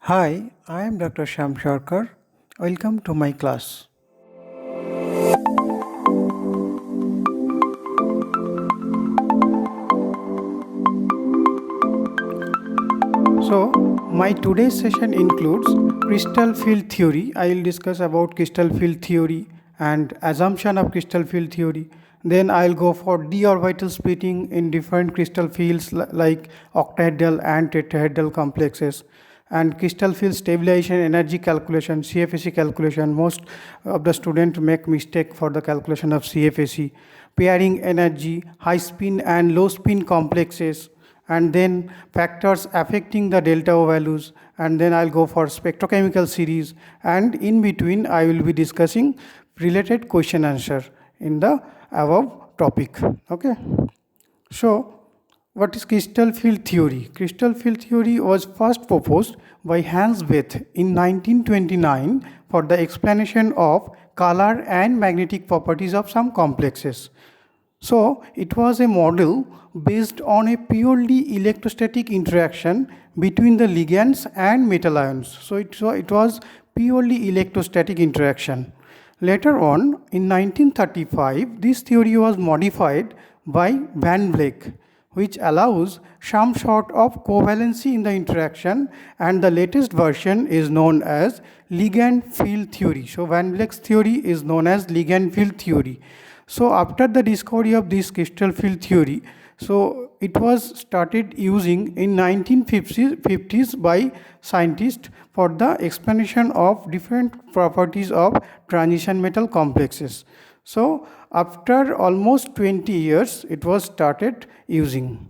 Hi, I am Dr. Shyam Sarkar. Welcome to my class. So, my today's session includes crystal field theory. I will discuss about crystal field theory and assumption of crystal field theory. Then I'll go for d orbital splitting in different crystal fields like octahedral and tetrahedral complexes, and crystal field stabilization energy calculation, CFSE calculation. Most of the students make mistake for the calculation of CFSE. Pairing energy, high spin and low spin complexes, and then factors affecting the delta O values, and then I'll go for spectrochemical series, and in between I will be discussing related question answer in the above topic. Okay, so what is crystal field theory? Crystal field theory was first proposed by Hans Bethe in 1929 for the explanation of color and magnetic properties of some complexes. So it was a model based on a purely electrostatic interaction between the ligands and metal ions. So it was purely electrostatic interaction. Later on, in 1935, this theory was modified by Van Vleck, which allows some sort of covalency in the interaction, and the latest version is known as ligand field theory. So Van Vleck's theory is known as ligand field theory. So after the discovery of this crystal field theory, so it was started using in 1950s by scientists for the explanation of different properties of transition metal complexes. So after almost 20 years, it was started using.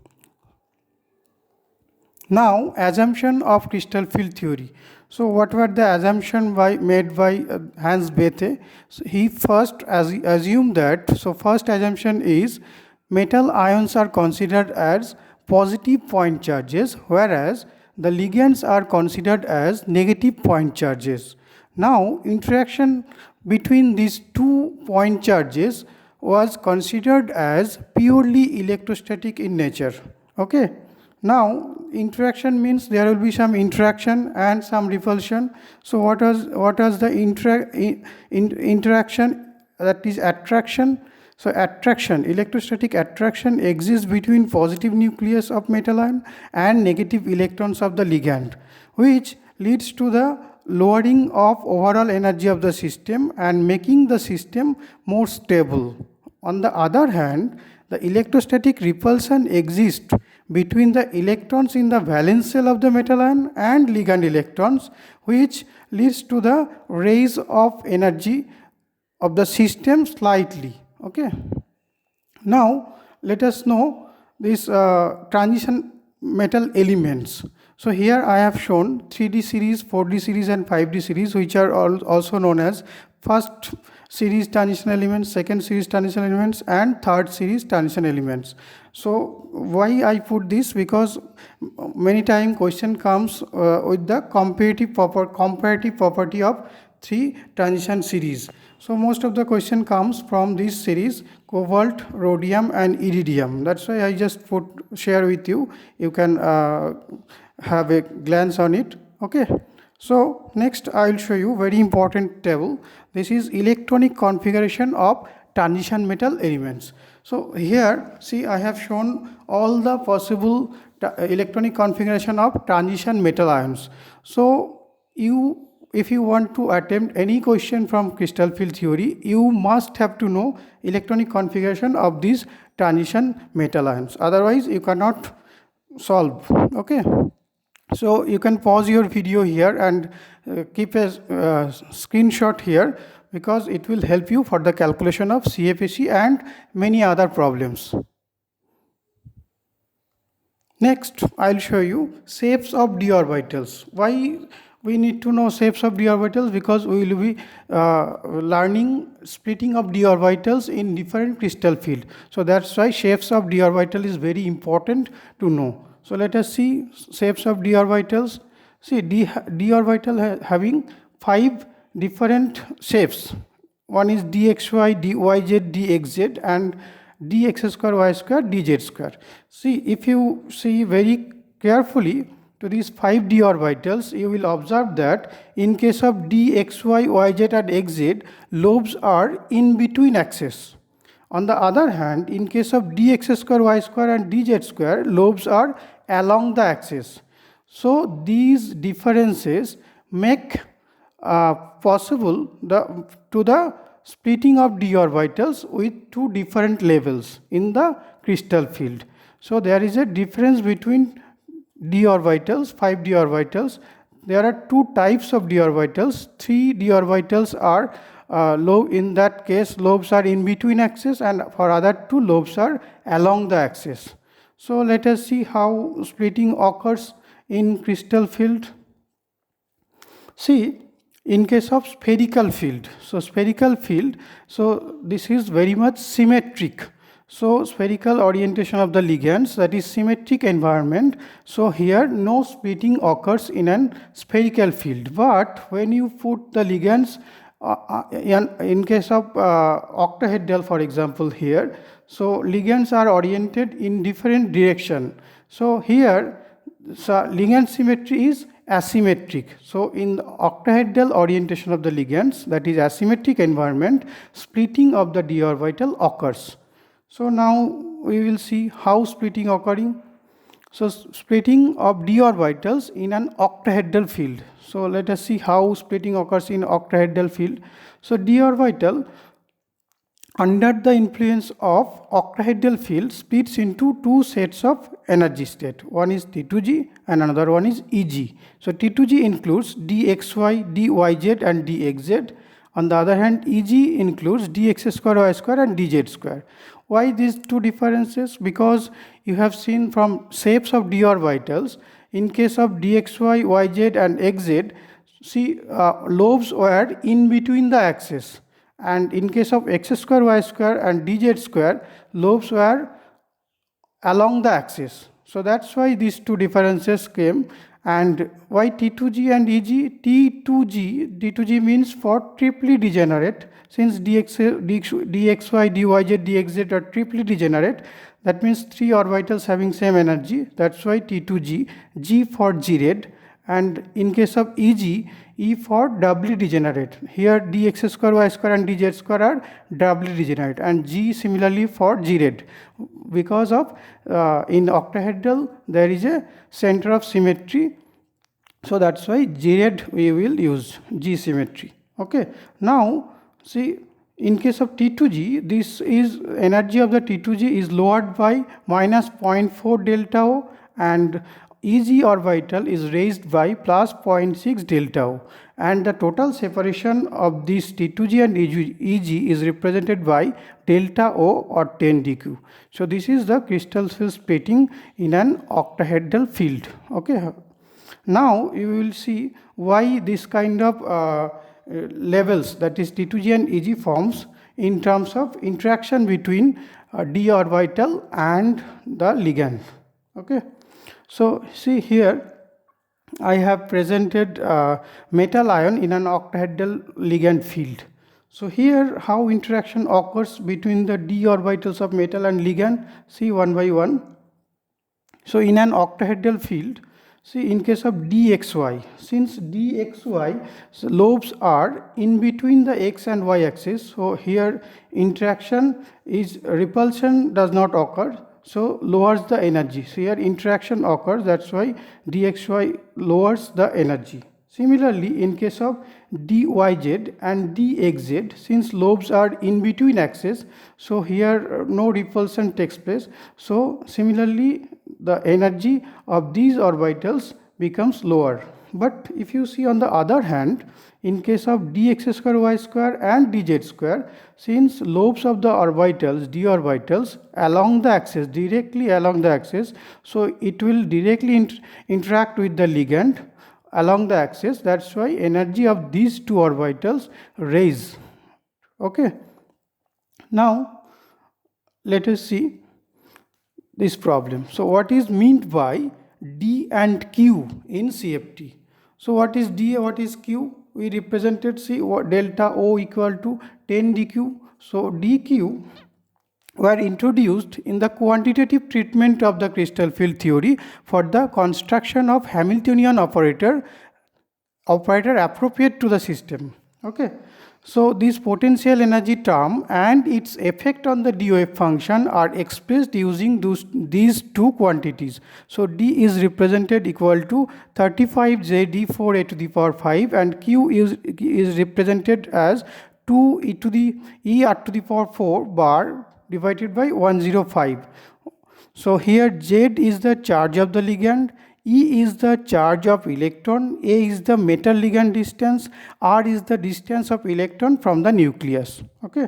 Now, assumption of crystal field theory. So what were the assumption made by Hans Bethe? So he first assumed that, so first assumption is metal ions are considered as positive point charges, whereas the ligands are considered as negative point charges. Now, interaction between these 2 point charges was considered as purely electrostatic in nature. Okay. Now, interaction means there will be some interaction and some repulsion. So what was the interaction? That is attraction. So attraction, electrostatic attraction exists between positive nucleus of metal ion and negative electrons of the ligand, which leads to the lowering of overall energy of the system and making the system more stable. On the other hand, the electrostatic repulsion exists between the electrons in the valence shell of the metal ion and ligand electrons, which leads to the raise of energy of the system slightly. Okay. Now let us know this transition metal elements. So here I have shown 3D series, 4D series and 5D series, which are also known as first series transition elements, second series transition elements and third series transition elements. So why I put this? Because many times question comes with the comparative property of 3 transition series. So most of the question comes from this series: cobalt, rhodium and iridium. That's why I just share with you. You can have a glance on it. Okay. So next I will show you very important table. This is electronic configuration of transition metal elements. So here, see, I have shown all the possible electronic configuration of transition metal ions. So if you want to attempt any question from crystal field theory, you must have to know electronic configuration of these transition metal ions. Otherwise, you cannot solve. Okay. So you can pause your video here and keep a screenshot here, because it will help you for the calculation of CFSE and many other problems. Next, I'll show you shapes of d orbitals. Why we need to know shapes of d orbitals? Because we will be learning splitting of d orbitals in different crystal field. So that's why shapes of d orbital is very important to know. So let us see shapes of d orbitals. See, d orbital having 5 different shapes. One is dxy, dyz, dxz and dx square, y square, dz square. See, if you see very carefully to these 5d orbitals, you will observe that in case of d, xy, yz and xz, lobes are in between axes. On the other hand, in case of dx square, y square and dz square, lobes are along the axis. So these differences make possible the splitting of d orbitals with two different levels in the crystal field. So there is a difference between d orbitals, 5d orbitals. There are two types of d orbitals. 3d orbitals are in that case lobes are in between axes, and for other two lobes are along the axis. So let us see how splitting occurs in crystal field. See, in case of spherical field, so spherical field, so this is very much symmetric. So spherical orientation of the ligands, that is symmetric environment. So here no splitting occurs in an spherical field. But when you put the ligands in case of octahedral, for example, here, so ligands are oriented in different direction. So here ligand symmetry is asymmetric. So in the octahedral orientation of the ligands, that is asymmetric environment, splitting of the d orbital occurs. So now we will see how splitting occurring. So splitting of d orbitals in an octahedral field. So let us see how splitting occurs in octahedral field. So d orbital under the influence of octahedral field splits into two sets of energy state. One is T2G and another one is EG. So T2G includes dxy, dyz and dxz. On the other hand, EG includes dx square, y square and dz square. Why these two differences? Because you have seen from shapes of d orbitals, in case of dxy, yz and xz, see lobes were in between the axes. And in case of x square, y square and dz square, lobes were along the axis. So that's why these two differences came. And why T2G and EG? T2G means for triply degenerate. Since dxy, dyz, dxz are triply degenerate, that means three orbitals having same energy. That's why T2G, G for G-red. And in case of EG, E for doubly degenerate. Here dx square, y square and dz square are doubly degenerate, and G similarly for G-red. Because of in octahedral there is a center of symmetry, so that's why G-red we will use, G symmetry. Okay. Now see, in case of T2G, this is energy of the T2G is lowered by minus 0.4 delta O, and EG orbital is raised by plus 0.6 delta O, and the total separation of this T2G and EG is represented by delta O or 10 dq. So this is the crystal field splitting in an octahedral field. Okay. Now you will see why this kind of levels, that is T2G and EG, forms in terms of interaction between d orbital and the ligand. Okay. So see here I have presented metal ion in an octahedral ligand field. So here how interaction occurs between the d orbitals of metal and ligand, see one by one. So in an octahedral field, see in case of dxy, since dxy, so lobes are in between the x and y axis, so here interaction is, repulsion does not occur, so lowers the energy. So here interaction occurs, that's why dxy lowers the energy. Similarly, in case of dyz and dxz, since lobes are in between axes, so here no repulsion takes place. So similarly, the energy of these orbitals becomes lower. But if you see on the other hand, in case of dx square, y square and dz square, since lobes of the orbitals, d orbitals, along the axis, directly along the axis, so it will directly interact with the ligand along the axis. That's why energy of these two orbitals raise. Okay. Now let us see this problem. So what is meant by D and Q in CFT? So what is D, what is Q? We represented, see, delta O equal to 10 dq. So dq were introduced in the quantitative treatment of the crystal field theory for the construction of Hamiltonian operator appropriate to the system. Okay. So this potential energy term and its effect on the DOF function are expressed using these two quantities. So D is represented equal to 35 JD4 a to the power 5 and Q is represented as 2 e to the r to the power 4 bar divided by 105. So here Z is the charge of the ligand, E is the charge of electron, A is the metal ligand distance, R is the distance of electron from the nucleus. Okay.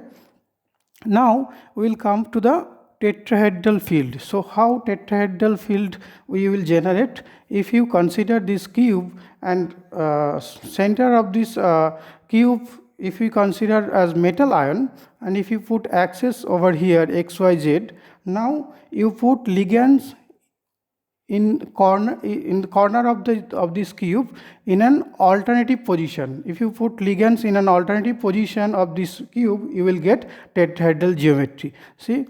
Now we will come to the tetrahedral field. So how tetrahedral field we will generate? If you consider this cube and center of this cube, if we consider as metal ion, and if you put axis over here XYZ, now you put ligands in the corner of this cube in an alternative position. If you put ligands in an alternative position of this cube, you will get tetrahedral geometry. See,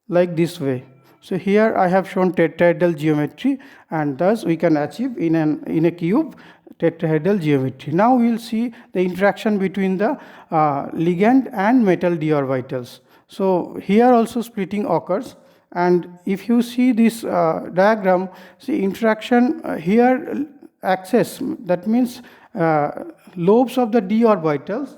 like this way. So here I have shown tetrahedral geometry, and thus we can achieve in a cube tetrahedral geometry. Now we will see the interaction between the ligand and metal d orbitals. So here also splitting occurs. And if you see this diagram, see interaction here axis, that means lobes of the d orbitals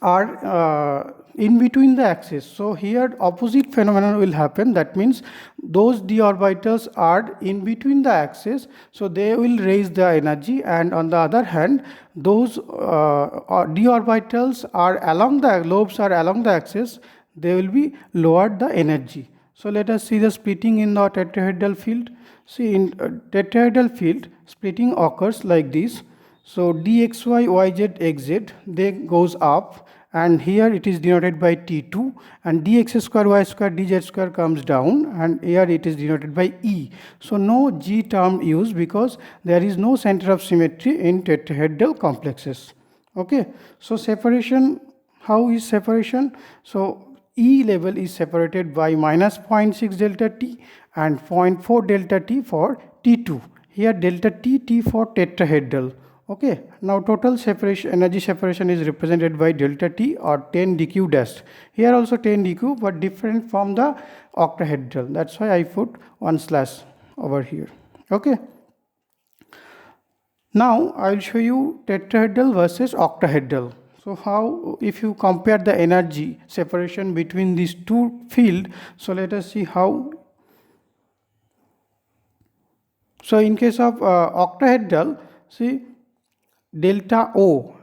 are in between the axis. So here opposite phenomenon will happen, that means those d orbitals are in between the axis, so they will raise the energy, and on the other hand those d orbitals are along the lobes are along the axis, they will be lowered the energy. So let us see the splitting in the tetrahedral field. See, in tetrahedral field, splitting occurs like this. So dxy, yz, xz, they goes up, and here it is denoted by T2, and dx square, y square, dz square comes down, and here it is denoted by E. So no G term used because there is no center of symmetry in tetrahedral complexes. Okay. So separation, how is separation? So E level is separated by minus 0.6 delta T and 0.4 delta T for T2. Here delta T for tetrahedral. Okay. Now total separation, energy separation is represented by delta T or 10 dq dash. Here also 10 dq, but different from the octahedral. That's why I put one slash over here. Okay. Now I will show you tetrahedral versus octahedral. So how, if you compare the energy separation between these two fields, so let us see how. So in case of octahedral, see delta O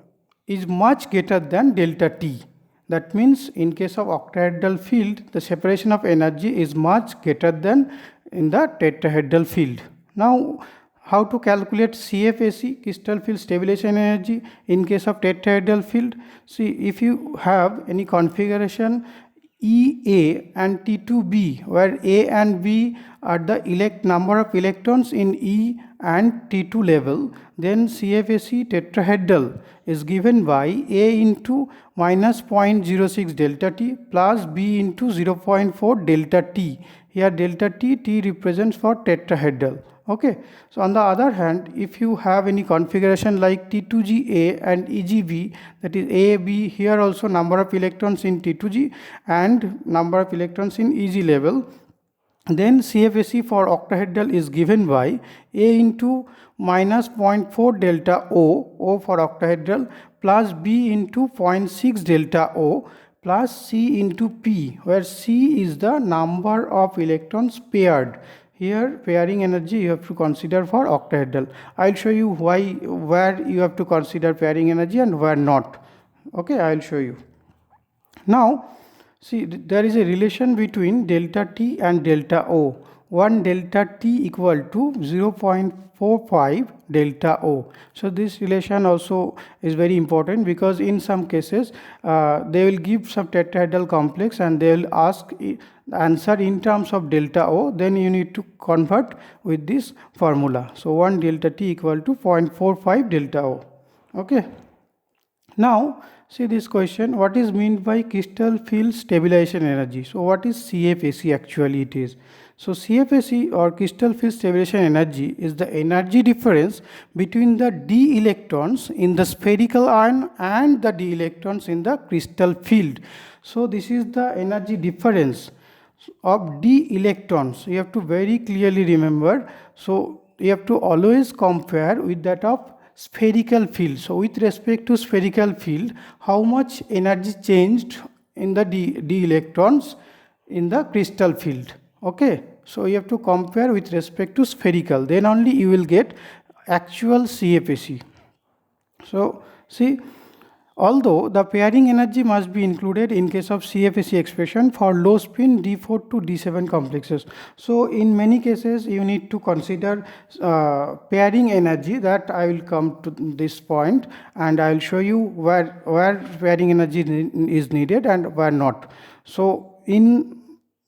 is much greater than delta T. That means in case of octahedral field, the separation of energy is much greater than in the tetrahedral field. Now how to calculate CFSE, crystal field stabilization energy, in case of tetrahedral field? See, if you have any configuration EA and T2B, where A and B are the number of electrons in E and T2 level, then CFSE tetrahedral is given by A into minus 0.06 delta T plus B into 0.4 delta T. Here delta T represents for tetrahedral. Okay. So on the other hand, if you have any configuration like T2Ga and EGB, that is A, B, here also number of electrons in T2G and number of electrons in EG level, then CFSE for octahedral is given by A into minus 0.4 delta O for octahedral, plus B into 0.6 delta O, plus C into P, where C is the number of electrons paired. Here pairing energy you have to consider for octahedral. I will show you where you have to consider pairing energy and where not. Okay, I will show you. Now see, there is a relation between delta T and delta O. 1 delta T equal to 0.45 delta O. So this relation also is very important, because in some cases they will give some tetrahedral complex and they will ask the answer in terms of delta O, then you need to convert with this formula. So 1 delta T equal to 0.45 delta O. Okay. Now, see this question, what is meant by crystal field stabilization energy? So, what is CFSE actually it is? So, CFSE or crystal field stabilization energy is the energy difference between the d electrons in the spherical ion and the d electrons in the crystal field. So, this is the energy difference of d electrons. You have to very clearly remember. So, you have to always compare with that of spherical field. So with respect to spherical field, how much energy changed in the d electrons in the crystal field. Okay, so you have to compare with respect to spherical, then only you will get actual CFSE. So see, although the pairing energy must be included in case of CFSE expression for low spin D4 to D7 complexes. So in many cases you need to consider pairing energy, that I will come to this point and I will show you where pairing energy is needed and where not. So in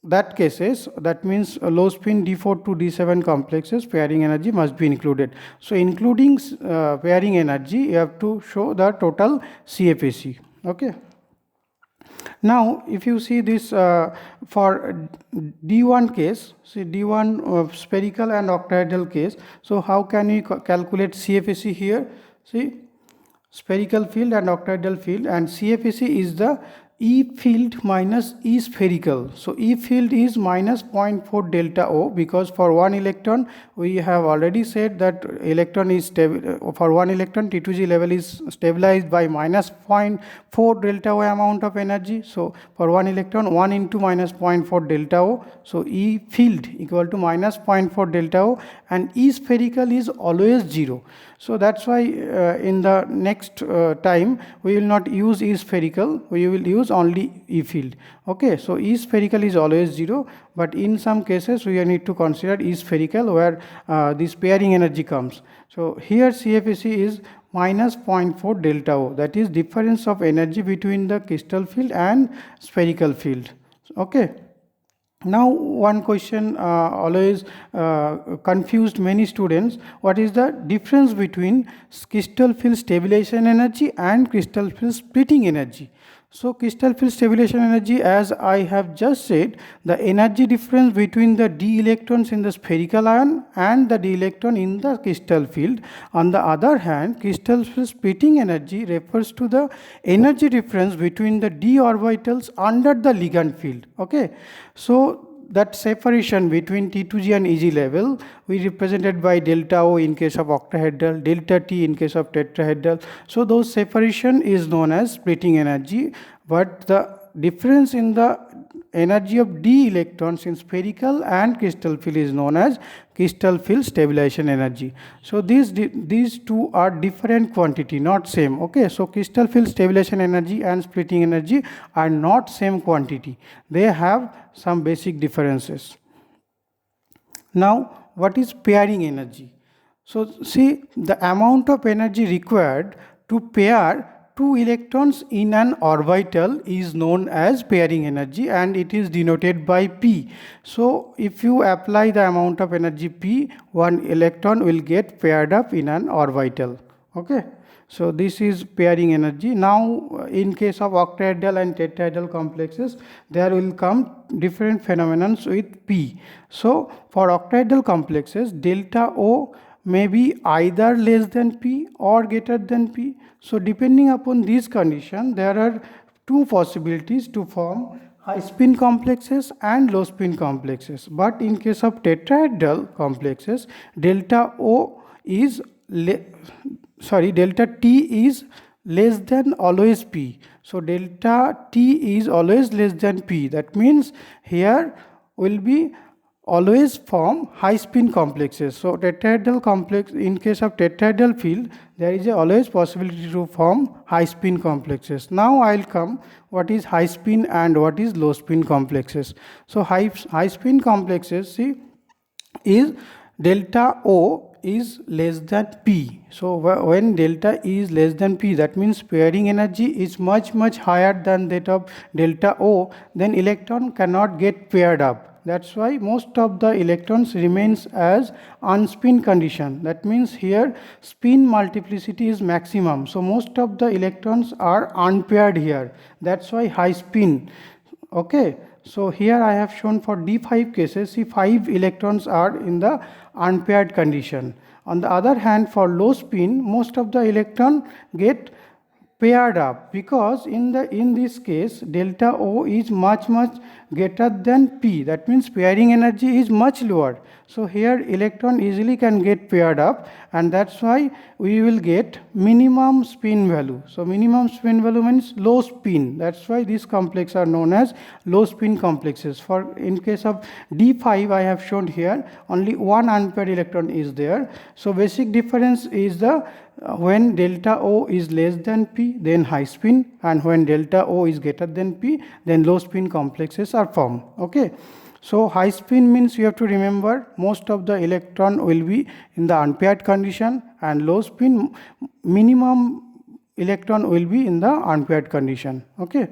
that cases, that means low spin D4 to D7 complexes, pairing energy must be included. So including pairing energy, you have to show the total CFSE. Okay. Now, if you see this for D1 case, see D1 spherical and octahedral case. So how can we calculate CFSE here? See, spherical field and octahedral field, and CFSE is the E field minus E spherical. So E field is minus 0.4 delta O, because for one electron we have already said that electron is for one electron T2G level is stabilized by minus 0.4 delta O amount of energy. So for one electron 1 into minus 0.4 delta O. So E field equal to minus 0.4 delta O, and E spherical is always 0. So that's why in the next time we will not use E spherical, we will use only E field. Okay, so E spherical is always 0, but in some cases we need to consider E spherical where this pairing energy comes. So here CFSE is minus 0.4 delta O, that is difference of energy between the crystal field and spherical field. Okay. Now one question always confused many students, what is the difference between crystal field stabilization energy and crystal field splitting energy? So crystal field stabilization energy, as I have just said, the energy difference between the d electrons in the spherical ion and the d electron in the crystal field. On the other hand, crystal field splitting energy refers to the energy difference between the d orbitals under the ligand field. Okay, so that separation between T2G and EG level we represented by delta O in case of octahedral, delta T in case of tetrahedral. So those separation is known as splitting energy, but the difference in the energy of d electrons in spherical and crystal field is known as crystal field stabilization energy. So these two are different quantity, not same. Okay, so crystal field stabilization energy and splitting energy are not same quantity, they have some basic differences. Now what is pairing energy? So see, the amount of energy required to pair two electrons in an orbital is known as pairing energy, and it is denoted by P. So if you apply the amount of energy P, one electron will get paired up in an orbital. Okay, so this is pairing energy. Now in case of octahedral and tetrahedral complexes, there will come different phenomena with P. So for octahedral complexes, delta O may be either less than P or greater than P. So depending upon these conditions, there are two possibilities to form high spin complexes and low spin complexes. But in case of tetrahedral complexes, delta T is less than always P. So delta T is always less than P. That means here will be always form high spin complexes. So tetrahedral complex, in case of tetrahedral field, there is always possibility to form high spin complexes. Now I will come what is high spin and what is low spin complexes. So high spin complexes, see, is delta O is less than P. So when delta E is less than P, that means pairing energy is much higher than that of delta O, then electron cannot get paired up. That's why most of the electrons remains as unspin condition. That means here spin multiplicity is maximum. So most of the electrons are unpaired here. That's why high spin. Okay. So here I have shown for D5 cases, see 5 electrons are in the unpaired condition. On the other hand, for low spin, most of the electron get paired up, because in this case delta O is much greater than P. That means pairing energy is much lower. So here electron easily can get paired up, and that's why we will get minimum spin value. So minimum spin value means low spin. That's why these complexes are known as low spin complexes. For in case of D5 I have shown here only one unpaired electron is there. So basic difference is the when delta O is less than P, then high spin, and when delta O is greater than P, then low spin complexes are formed. Okay. So high spin means you have to remember most of the electron will be in the unpaired condition, and low spin minimum electron will be in the unpaired condition. Okay.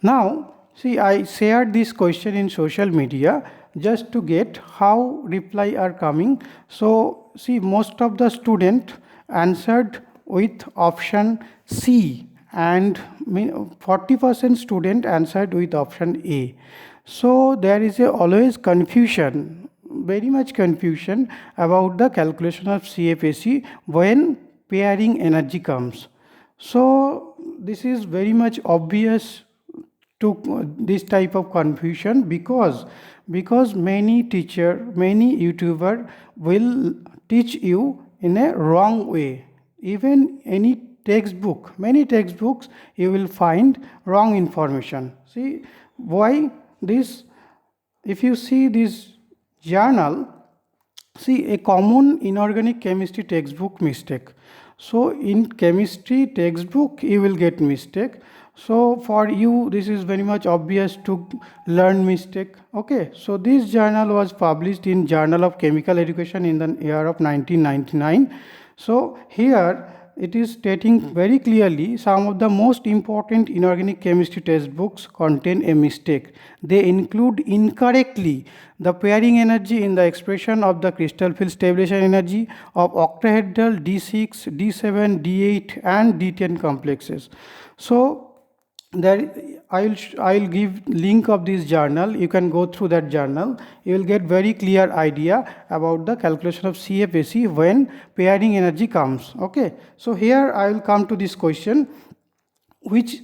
Now see, I shared this question in social media just to get how reply are coming. So see, most of the student answered with option C, and 40% student answered with option A. So there is always confusion, very much confusion about the calculation of CFSE when pairing energy comes. So this is very much obvious to this type of confusion, because many teacher, many YouTuber will teach you in a wrong way. Even any textbook, many textbooks you will find wrong information. See why this? If you see this journal, see a common inorganic chemistry textbook mistake. So in chemistry textbook you will get mistake. So for you this is very much obvious to learn mistake. Okay, so this journal was published in Journal of Chemical Education in the year of 1999. So here it is stating very clearly some of the most important inorganic chemistry textbooks contain a mistake. They include incorrectly the pairing energy in the expression of the crystal field stabilization energy of octahedral D6, D7, D8 and D10 complexes. So there I'll give link of this journal. You can go through that journal. You will get very clear idea about the calculation of CFSE when pairing energy comes. Okay. So here I will come to this question: which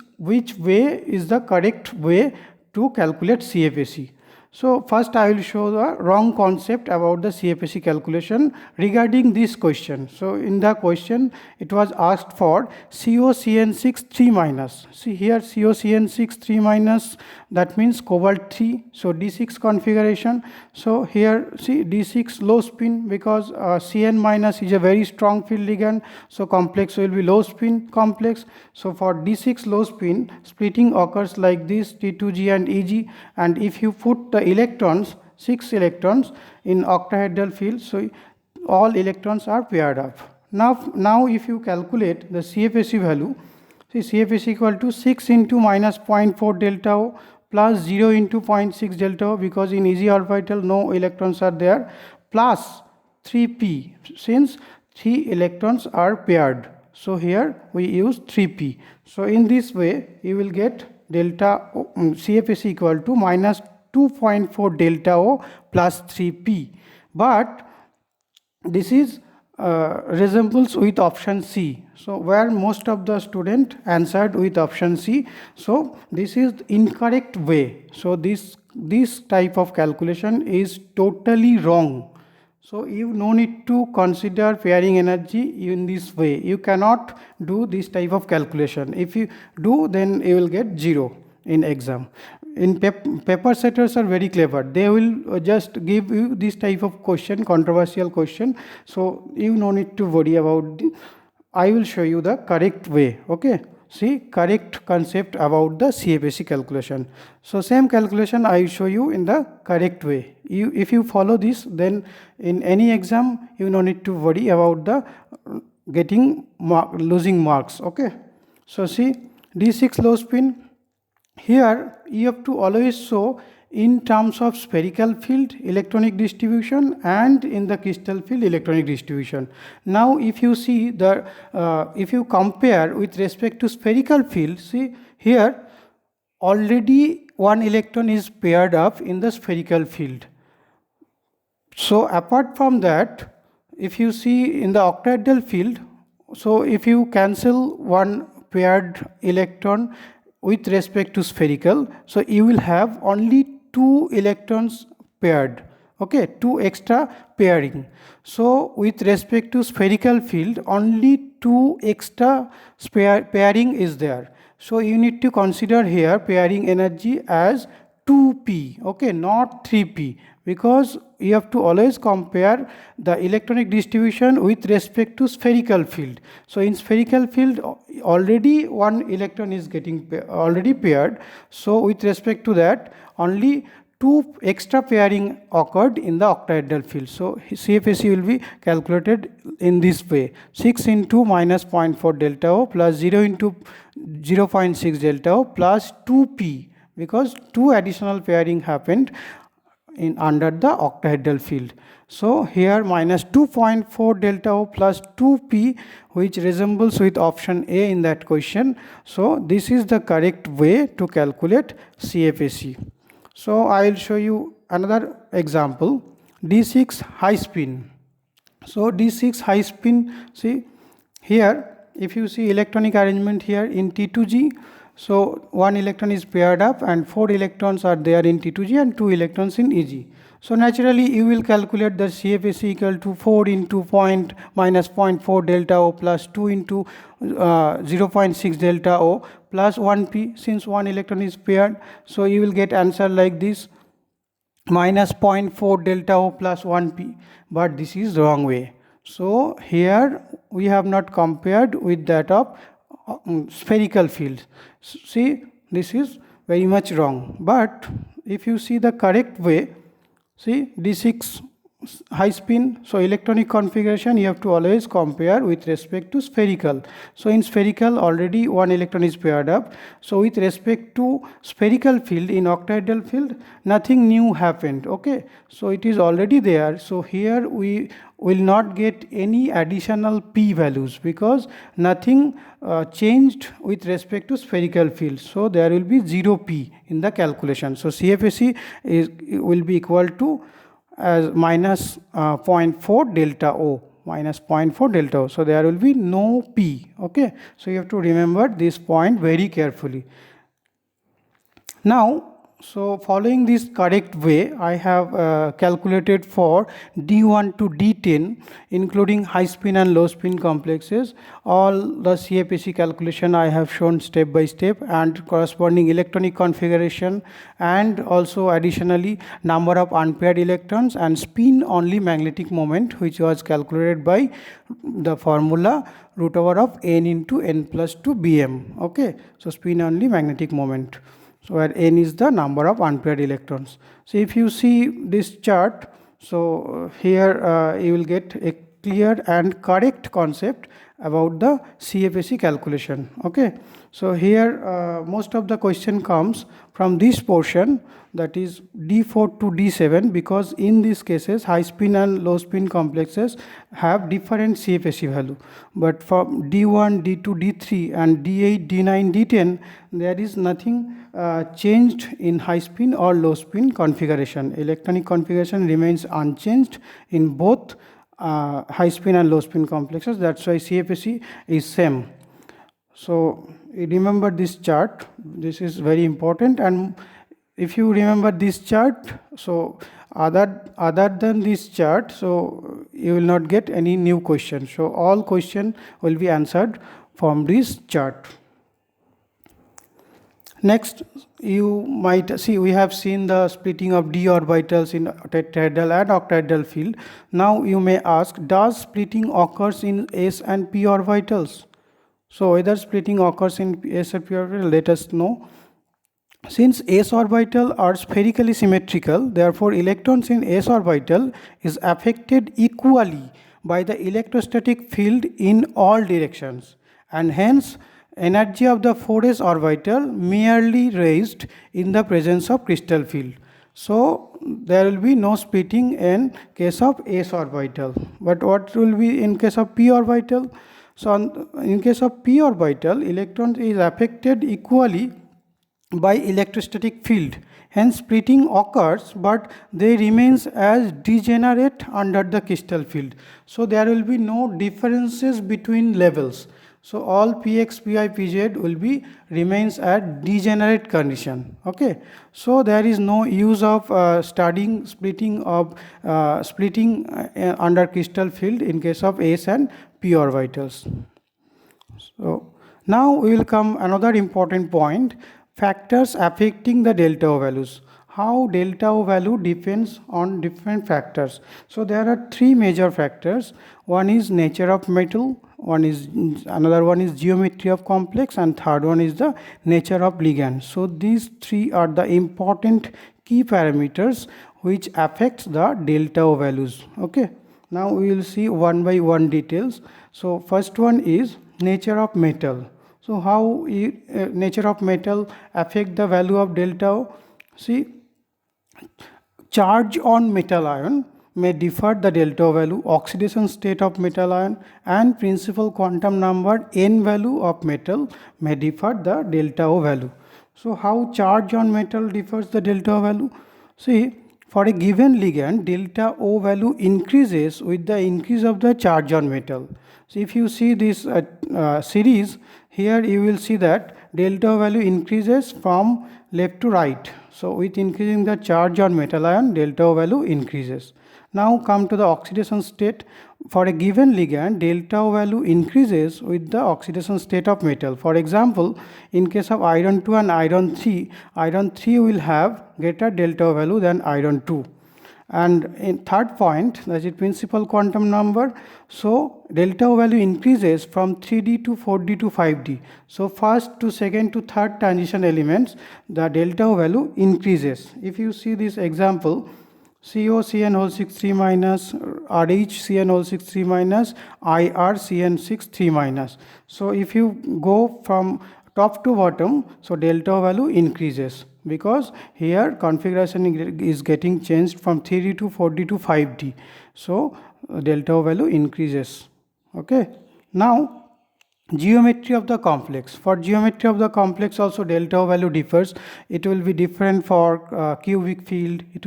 way is the correct way to calculate CFSE? So first I will show the wrong concept about the CFSE calculation regarding this question. So in the question it was asked for COCN6 3 minus. See here COCN6 3 minus, that means cobalt 3. So D6 configuration. So here see D6 low spin, because Cn minus is a very strong field ligand. So complex will be low spin complex. So for D6 low spin, splitting occurs like this, T2G and EG, and if you put the electrons, 6 electrons in octahedral field, so all electrons are paired up. Now if you calculate the CFSE value, see CFSE equal to 6 into minus 0.4 delta O plus 0 into 0.6 delta O, because in easy orbital no electrons are there, plus 3p since 3 electrons are paired. So here we use 3p. So in this way you will get delta CFSE equal to minus 2.4 delta O plus 3p. But this is resembles with option C. So where most of the student answered with option C. So this is incorrect way. So this type of calculation is totally wrong. So you no need to consider pairing energy in this way. You cannot do this type of calculation. If you do, then you will get 0 in exam. In paper setters are very clever. They will just give you this type of question, controversial question. So you no need to worry about I will show you the correct way. Okay. See, correct concept about the CFSE calculation. So same calculation I will show you in the correct way. If you follow this, then in any exam you no need to worry about the losing marks. Okay. So see, D6 low spin, here you have to always show in terms of spherical field electronic distribution and in the crystal field electronic distribution. Now if you see the if you compare with respect to spherical field, see here already one electron is paired up in the spherical field. So apart from that, if you see in the octahedral field, so if you cancel one paired electron with respect to spherical, so you will have only two electrons paired, okay, two extra pairing. So with respect to spherical field, only two extra pairing is there. So you need to consider here pairing energy as 2p, okay, not 3p, because you have to always compare the electronic distribution with respect to spherical field. So in spherical field already one electron is getting already paired, so with respect to that only two extra pairing occurred in the octahedral field. So CFSE will be calculated in this way: 6 into minus 0.4 delta O plus 0 into 0.6 delta O plus 2p, because two additional pairing happened in under the octahedral field. So here minus 2.4 delta O plus 2p, which resembles with option A in that question. So this is the correct way to calculate CFSE. So I will show you another example, D6 high spin. So D6 high spin, see here if you see electronic arrangement here in T2G, so one electron is paired up and 4 electrons are there in T2G and 2 electrons in EG. So naturally you will calculate the CFSE equal to 4 into minus 0.4 delta O plus 2 into 0.6 delta O plus 1p, since one electron is paired. So you will get answer like this, minus 0.4 delta O plus 1p, but this is wrong way. So here we have not compared with that of spherical field. See, this is very much wrong. But if you see the correct way, see D6 high spin, so electronic configuration you have to always compare with respect to spherical. So in spherical already one electron is paired up, so with respect to spherical field in octahedral field nothing new happened, okay, so it is already there. So here we will not get any additional p values because nothing changed with respect to spherical field, so there will be 0p in the calculation. So CFSE will be equal to as minus 0.4 delta O, minus 0.4 delta O. So there will be no P, okay. So you have to remember this point very carefully. Now, so following this correct way, I have calculated for D1 to D10, including high spin and low spin complexes. All the CFSE calculation I have shown step by step, and corresponding electronic configuration, and also additionally number of unpaired electrons and spin only magnetic moment, which was calculated by the formula root over of n into n plus 2 bm, okay. So spin only magnetic moment, so where n is the number of unpaired electrons. So if you see this chart, so here you will get a clear and correct concept about the CFSE calculation, okay. So here most of the question comes from this portion, that is D4 to D7, because in these cases high spin and low spin complexes have different CFSE value, but from D1, D2, D3 and D8, D9, D10 there is nothing changed in high spin or low spin configuration. Electronic configuration remains unchanged in both high spin and low spin complexes. That's why CFSE is same. So remember this chart, this is very important, and if you remember this chart, so other than this chart, so you will not get any new question. So all question will be answered from this chart. Next, you might see we have seen the splitting of d orbitals in tetrahedral and octahedral field. Now you may ask, does splitting occurs in s and p orbitals? So whether splitting occurs in s and p orbital, let us know. Since s orbital are spherically symmetrical, therefore electrons in s orbital is affected equally by the electrostatic field in all directions, and hence energy of the 4s orbital merely raised in the presence of crystal field. So there will be no splitting in case of s orbital. But what will be in case of p orbital? So in case of p orbital, electron is affected equally by electrostatic field. Hence splitting occurs, but they remains as degenerate under the crystal field. So there will be no differences between levels. So all px, py, pz will be remains at degenerate condition. Okay. So there is no use of studying splitting under crystal field in case of s and p orbitals. So now we will come another important point, factors affecting the delta O values. How delta O value depends on different factors. So there are three major factors. One is nature of metal, another one is geometry of complex, and third one is the nature of ligand. So these three are the important key parameters which affects the delta O values. Okay. Now we will see one by one details. So first one is nature of metal. So how nature of metal affect the value of delta O? See, charge on metal ion may differ the delta O value, oxidation state of metal ion, and principal quantum number n value of metal may differ the delta O value. So how charge on metal differs the delta O value? See, for a given ligand, delta O value increases with the increase of the charge on metal. So if you see this series, here you will see that delta O value increases from left to right. So with increasing the charge on metal ion, delta O value increases. Now come to the oxidation state. For a given ligand, delta O value increases with the oxidation state of metal. For example, in case of iron 2 and iron 3 will have greater delta O value than iron 2. And in third point, that is principal quantum number. So delta O value increases from 3d to 4d to 5d. So first to second to third transition elements, the delta O value increases. If you see this example, COCN whole 6 3 minus, RHCN whole 6 3 minus, IRCN 6 3 minus. So if you go from top to bottom, so delta O value increases, because here configuration is getting changed from 3d to 4d to 5d. So delta O value increases. Okay. Now geometry of the complex. For geometry of the complex also delta O value differs. It will be different for cubic field. It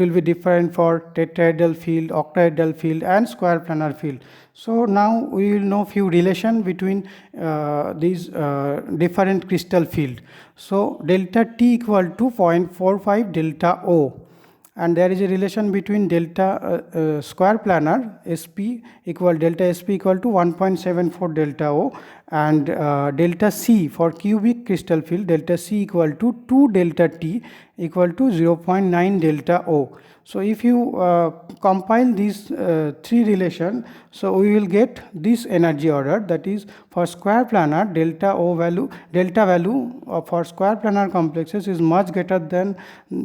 will be different for tetrahedral field, octahedral field, and square planar field. So now we will know few relation between these different crystal field. So delta T equal to 0.45 delta O. And there is a relation between delta square planar SP delta SP equal to 1.74 delta O, and delta C for cubic crystal field, delta C equal to 2 delta T equal to 0.9 delta O. So if you compile these three relation, so we will get this energy order, that is for square planar delta value for square planar complexes is much greater than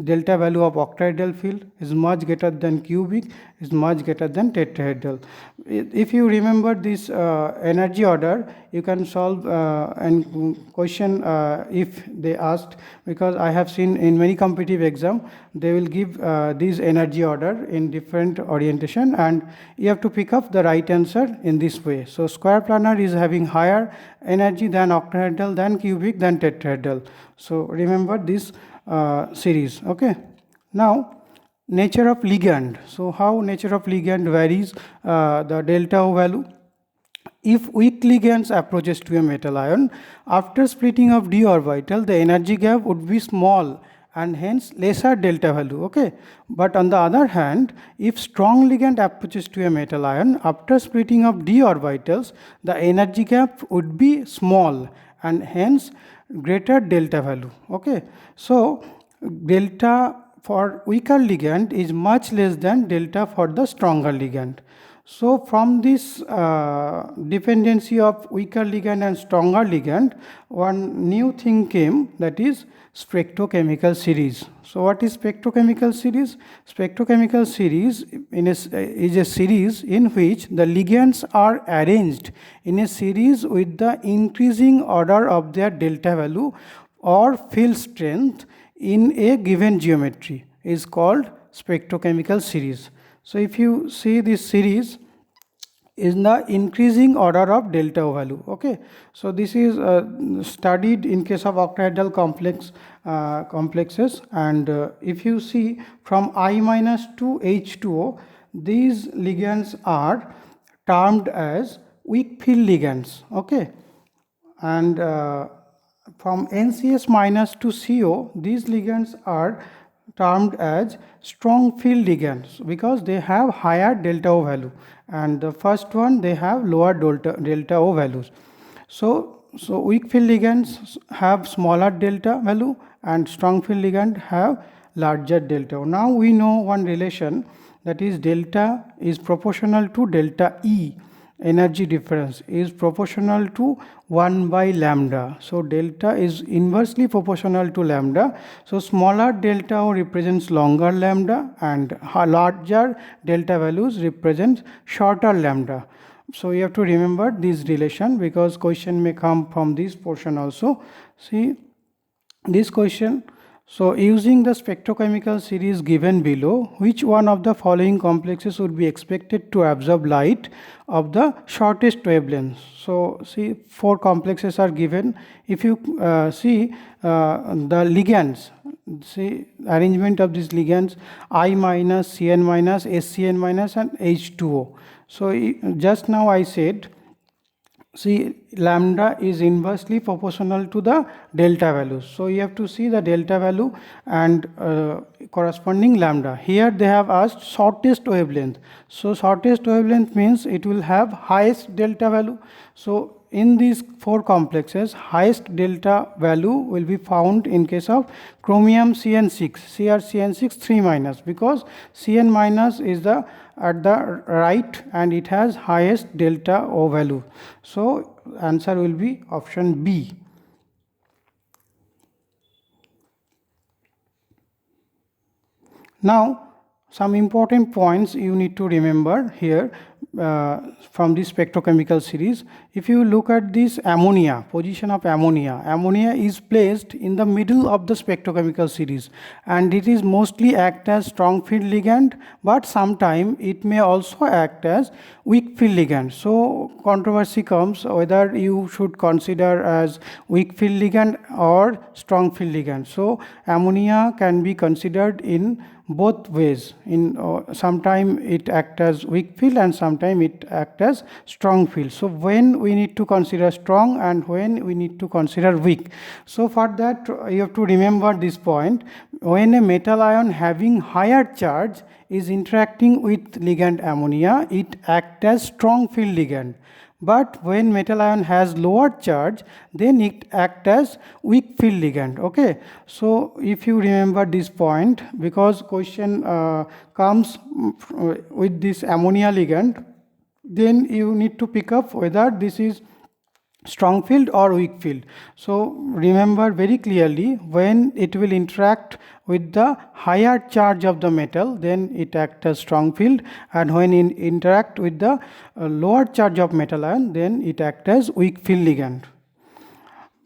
delta value of octahedral field, is much greater than cubic, is much greater than tetrahedral. If you remember this energy order, you can solve an question if they asked, because I have seen in many competitive exam they will give this energy order in different orientation, and you have to pick up the right answer in this way. So square planar is having higher energy than octahedral, than cubic, than tetrahedral. So remember this series. Okay. Now nature of ligand. So how nature of ligand varies the delta O value. If weak ligands approaches to a metal ion, after splitting of d orbital, the energy gap would be small and hence lesser delta value. Okay. But on the other hand, if strong ligand approaches to a metal ion, after splitting of d orbitals, the energy gap would be small and hence greater delta value. Okay. So delta for weaker ligand is much less than delta for the stronger ligand. So from this dependency of weaker ligand and stronger ligand, one new thing came, that is spectrochemical series. So what is spectrochemical series? Spectrochemical series is a series in which the ligands are arranged in a series with the increasing order of their delta value or field strength in a given geometry is called spectrochemical series. So if you see this series is the increasing order of delta O value. Okay, so this is studied in case of octahedral complexes, and if you see from I minus to H2O, these ligands are termed as weak field ligands. Okay, and from NCS minus to CO, these ligands are termed as strong field ligands because they have higher delta O value, and the first one they have lower delta O values. So weak field ligands have smaller delta value and strong field ligand have larger delta O. Now we know one relation, that is delta is proportional to delta E. Energy difference is proportional to 1 by lambda. So delta is inversely proportional to lambda. So smaller delta O represents longer lambda and larger delta values represent shorter lambda. So you have to remember this relation because question may come from this portion also. See this question. So using the spectrochemical series given below, which one of the following complexes would be expected to absorb light of the shortest wavelength? So see, 4 complexes are given. If you see the ligands, see arrangement of these ligands, I minus, Cn minus, SCn minus and H2O. So just now I said, see lambda is inversely proportional to the delta value. So you have to see the delta value and corresponding lambda. Here they have asked shortest wavelength. So shortest wavelength means it will have highest delta value. So in these 4 complexes, highest delta value will be found in case of chromium CN6, CrCN6 3 minus, because Cn minus is at the right and it has highest delta O value. So answer will be option B. Now some important points you need to remember here from this spectrochemical series. If you look at this ammonia, position of ammonia, ammonia is placed in the middle of the spectrochemical series and it is mostly act as strong field ligand, but sometime it may also act as weak field ligand. So controversy comes whether you should consider as weak field ligand or strong field ligand. So ammonia can be considered in both ways. In sometime it act as weak field and sometime it act as strong field. So when we need to consider strong and when we need to consider weak. So for that you have to remember this point. When a metal ion having higher charge is interacting with ligand ammonia, it acts as strong field ligand. But when metal ion has lower charge, then it acts as weak field ligand. Okay, so if you remember this point, because question comes with this ammonia ligand, then you need to pick up whether this is strong field or weak field. So remember very clearly, when it will interact with the higher charge of the metal, then it acts as strong field, and when it interact with the lower charge of metal ion, then it acts as weak field ligand.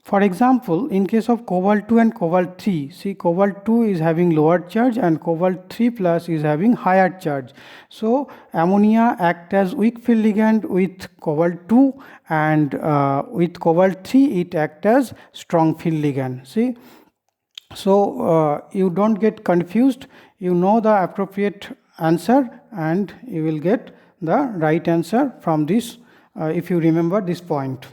For example, in case of cobalt 2 and cobalt 3, see cobalt 2 is having lower charge and cobalt 3 plus is having higher charge. So ammonia acts as weak field ligand with cobalt 2, and with cobalt 3 it acts as strong field ligand. See, so you don't get confused, you know the appropriate answer and you will get the right answer from this if you remember this point.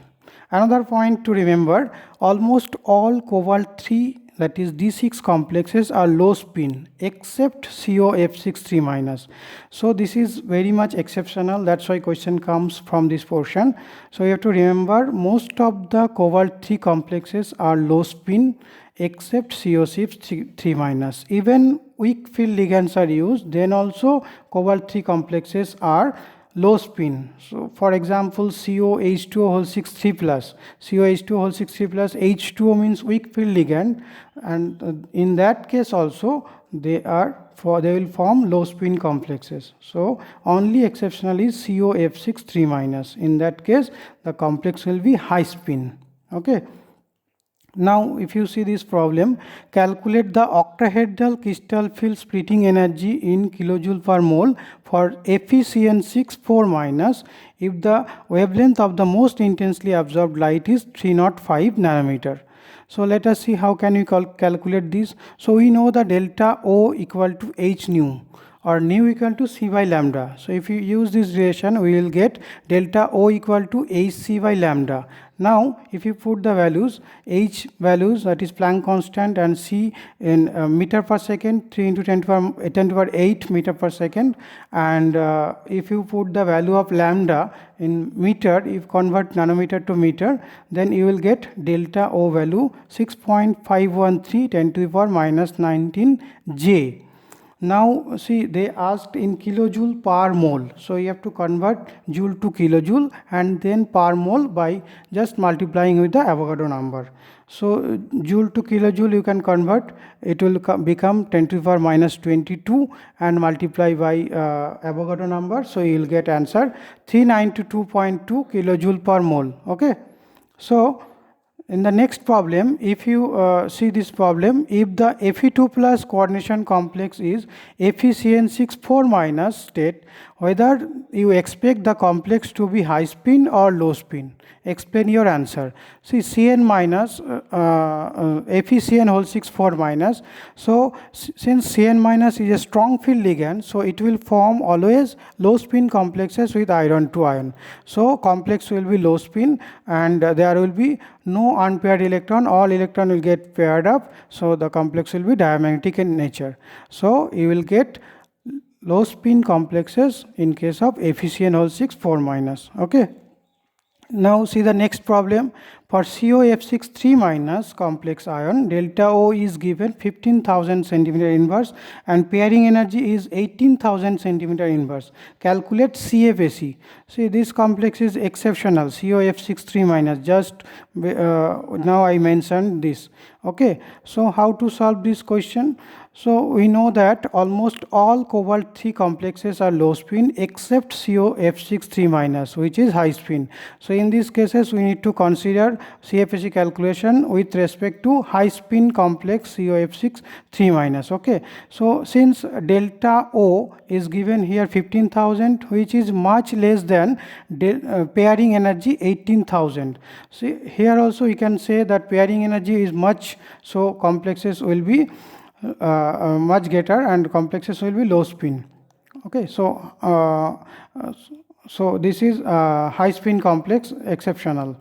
Another point to remember, almost all cobalt 3, that is D6 complexes, are low spin except COF6 3 minus. So this is very much exceptional, that's why question comes from this portion. So you have to remember most of the cobalt 3 complexes are low spin except COF6 3 minus. Even weak field ligands are used, then also cobalt 3 complexes are low spin. So for example, COH2O whole 6 3 plus, COH2O whole 6 3 plus, H2O means weak field ligand, and in that case also they will form low spin complexes. So only exceptional is COF6 3 minus. In that case the complex will be high spin. Okay. Now if you see this problem, calculate the octahedral crystal field splitting energy in kilojoule per mole for FeCN6 4 minus if the wavelength of the most intensely absorbed light is 305 nanometer. So let us see how can we calculate this. So we know the delta O equal to H nu, or nu equal to C by lambda. So if you use this relation, we will get delta O equal to Hc by lambda. Now if you put the values, H values, that is Planck constant, and C in meter per second, 3 into 10 to the power 8 meter per second, and if you put the value of lambda in meter, if convert nanometer to meter, then you will get delta O value 6.513 10 to the power minus 19 J. Now see, they asked in kilojoule per mole, so you have to convert joule to kilojoule and then per mole by just multiplying with the Avogadro number. So joule to kilojoule you can convert, it will become 10 to the power minus 22 and multiply by Avogadro number, so you will get answer 392.2 kilojoule per mole. Okay. So in the next problem, if you see this problem, if the Fe2 plus coordination complex is FeCN6 4 minus state, whether you expect the complex to be high spin or low spin. Explain your answer. See, Cn minus FeCN whole 6 4 minus. So since Cn minus is a strong field ligand, so it will form always low spin complexes with iron to iron. So complex will be low spin and there will be no unpaired electron, all electron will get paired up, so the complex will be diamagnetic in nature. So you will get low spin complexes in case of FeCN whole 6 4 minus. Okay. Now see the next problem. For COF6 3 minus complex ion, delta O is given 15,000 centimeter inverse and pairing energy is 18,000 centimeter inverse. Calculate CFSE. See, this complex is exceptional, COF6 3 minus, just now I mentioned this. Okay, so how to solve this question? So we know that almost all cobalt 3 complexes are low spin except COF6 3 minus, which is high spin. So in these cases we need to consider CFSE calculation with respect to high spin complex COF6 3 minus. Okay, so since delta O is given here 15,000, which is much less than pairing energy 18,000. See, here also you can say that pairing energy is much, so complexes will be much greater and complexes will be low spin. Okay, so so this is high spin complex exceptional.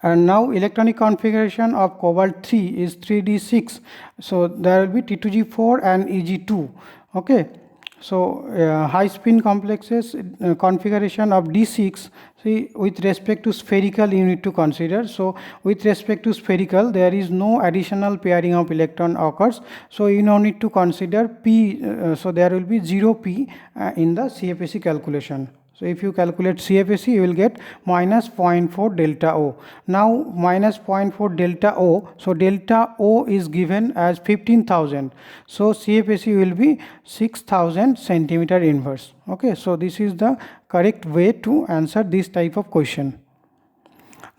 And now electronic configuration of cobalt 3 is 3d6, so there will be T2g4 and Eg2. Okay, so high spin complexes configuration of d6. See, with respect to spherical you need to consider. So with respect to spherical there is no additional pairing of electron occurs, so you now need to consider p, so there will be 0p in the CFSE calculation. So if you calculate CFSE, you will get minus 0.4 delta O. Now minus 0.4 delta O, so delta O is given as 15,000. So CFSE will be 6,000 centimeter inverse. Okay, so this is the correct way to answer this type of question.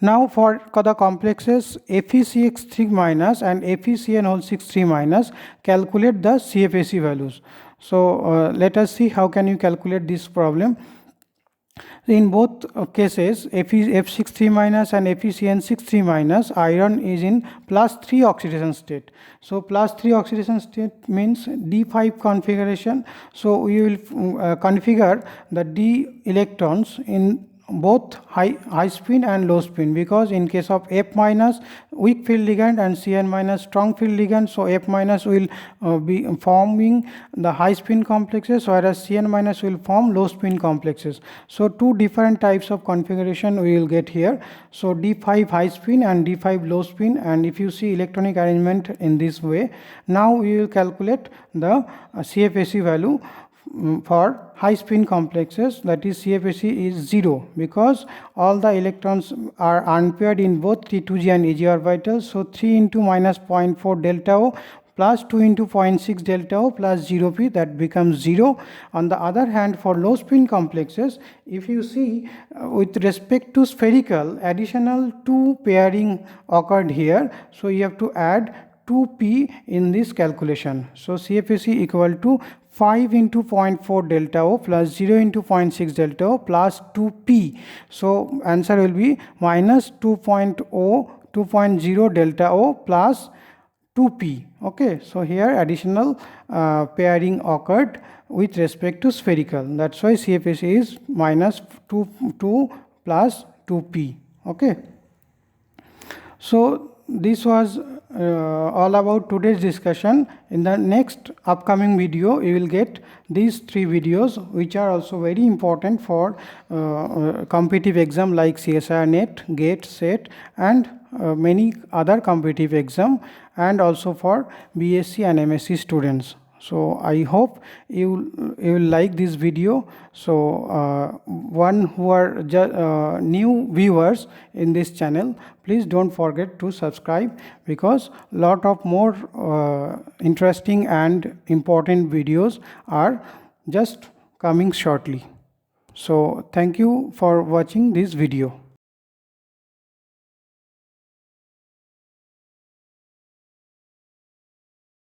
Now for the complexes FeCX 3 minus and FeCN whole 6 3 minus, calculate the CFSE values. So let us see how can you calculate this problem. In both cases, F6 3 minus and FeCN6 3 minus, iron is in +3 oxidation state. So +3 oxidation state means D5 configuration. So we will configure the D electrons in both high spin and low spin, because in case of F minus weak field ligand and Cn minus strong field ligand, so F minus will be forming the high spin complexes, whereas Cn minus will form low spin complexes. So two different types of configuration we will get here. So D5 high spin and D5 low spin, and if you see electronic arrangement in this way, now we will calculate the CFSE value for high spin complexes, that is CFSE, is 0 because all the electrons are unpaired in both T2g and Ag orbitals. So 3 into minus 0.4 delta O plus 2 into 0.6 delta O plus 0p, that becomes 0. On the other hand, for low spin complexes, if you see with respect to spherical, additional 2 pairing occurred here. So you have to add 2p in this calculation. So CFSE equal to 5 into 0.4 delta O plus 0 into 0.6 delta O plus 2p. So answer will be minus 2.0 delta O plus 2p. Okay, so here additional pairing occurred with respect to spherical. That's why CFSE is minus 2 plus 2p. Okay, so this was all about today's discussion. In the next upcoming video, you will get these 3 videos, which are also very important for competitive exam like CSIR-NET, GATE, SET, and many other competitive exam, and also for BSc and MSc students. So I hope you will like this video. So one who are new viewers in this channel, please don't forget to subscribe, because lot of more interesting and important videos are just coming shortly. So thank you for watching this video.